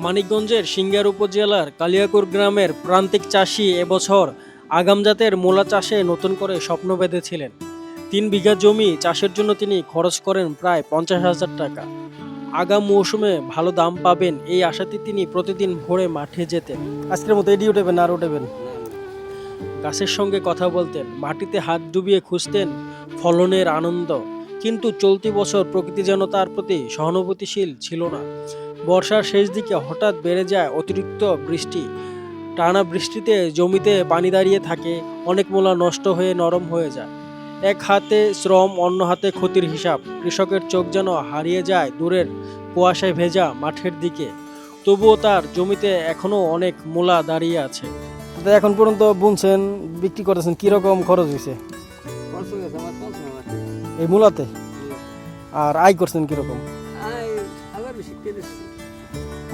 মানিকগঞ্জের সিংগার উপজেলার কালিয়াকুর গ্রামের প্রান্তিক চাষি এবছর আগাম জাতের মূলা চাষে নতুন করে স্বপ্ন বেঁধেছিলেন। 3 বিঘা জমি চাষের জন্য তিনি খরচ করেন প্রায় 50,000 টাকা। আগাম মৌসুমে ভালো দাম পাবেন এই আশাতে তিনি প্রতিদিন ভোরে মাঠে যেতেন। আজকের মতো এডি উঠেবেন আর উঠেবেন, গাছের সঙ্গে কথা বলতেন, মাটিতে হাত ডুবিয়ে খুঁজতেন ফলনের আনন্দ। কিন্তু চলতি বছর প্রকৃতি যেন তার প্রতি সহানুভূতিশীল ছিল না। বর্ষার শেষ দিকে হঠাৎ বেড়ে যায় অতিরিক্ত বৃষ্টি। টানা বৃষ্টিতে জমিতে পানি দাঁড়িয়ে থাকে, অনেক মূলা নষ্ট হয়ে নরম হয়ে যায়। এক হাতে শ্রম, অন্য হাতে ক্ষতির হিসাব। কৃষকের চোখ যেন হারিয়ে যায় দূরের কুয়াশায় ভেজা মাঠের দিকে। তবুও তার জমিতে এখনো অনেক মূলা দাঁড়িয়ে আছে। এখন পর্যন্ত বুনছেন, বিক্রি করেছেন, কিরকম খরচ হয়েছে এই মূলাতে? আর আয় করছেন কিরকম?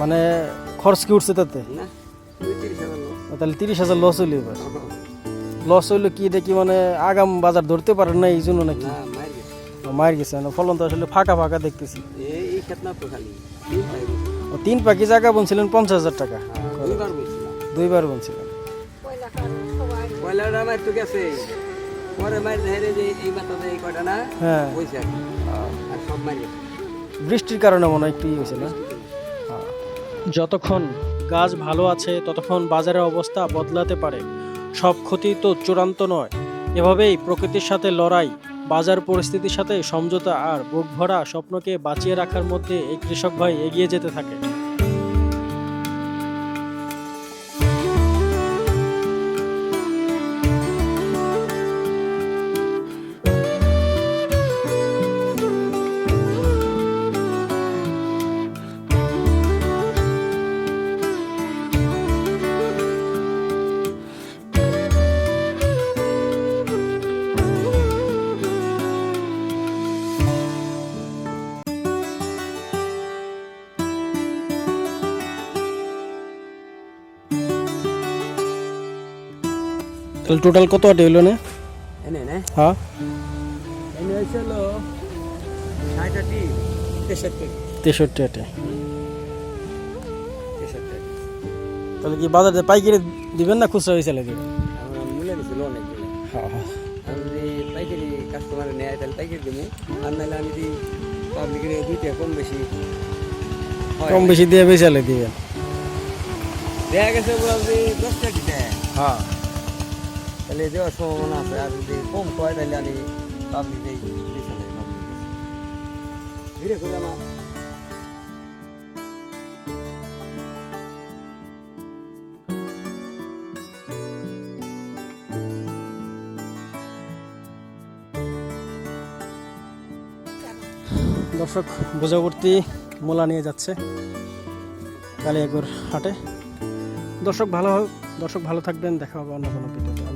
মানে খরচ কি উঠছে তাতে? তাহলে 30,000 লস হইলে এবার। লস হইলে কি দেখি মানে আগাম বাজার ধরতে পারেন না এই জন্য নাকি? মার গেছে না, ফলন তো আসলে ফাঁকা ফাঁকা দেখতেছি। 3 পাখি জায়গা বলছিলেন 50,000 টাকা, 2বার বলছিলেন। হ্যাঁ, বৃষ্টির কারণে মনে হয় একটু হয়েছে না? যতক্ষণ গাছ ভালো আছে ততক্ষণ বাজারের অবস্থা বদলাতে পারে। সব ক্ষতি তো চূড়ান্ত নয়। এভাবেই প্রকৃতির সাথে লড়াই, বাজার পরিস্থিতির সাথে সমঝোতা আর বুক ভরা স্বপ্নকে বাঁচিয়ে রাখার মধ্যে এই কৃষক ভাই এগিয়ে যেতে থাকে। তাহলে টোটাল কত আটে হইল না? হ্যাঁ, 63 আটে। তাহলে কি বাজারে পাইকারি দিবেন না খুচরা হিসেবে দিবেন? কাস্টমার নেয় তাহলে পাইকারি দেবো, আর নাহলে আমি যদি পাবলিকের দুইটা কম বেশি দিয়ে বেচালে দিবেন। দেখা গেছে 10টা দিতে, হ্যাঁ, তাহলে দেওয়ার সম্ভাবনা আছে। আর যদি কম কয় তাহলে আমি পাবলিকেই বেচালে ধীরে করে আমার। দর্শক বোঝাবর্তী মূলা নিয়ে যাচ্ছে কালিয়াকুর হাটে। দর্শক ভালো থাকবেন, দেখা হবে অন্য কোনো ভিডিওতে।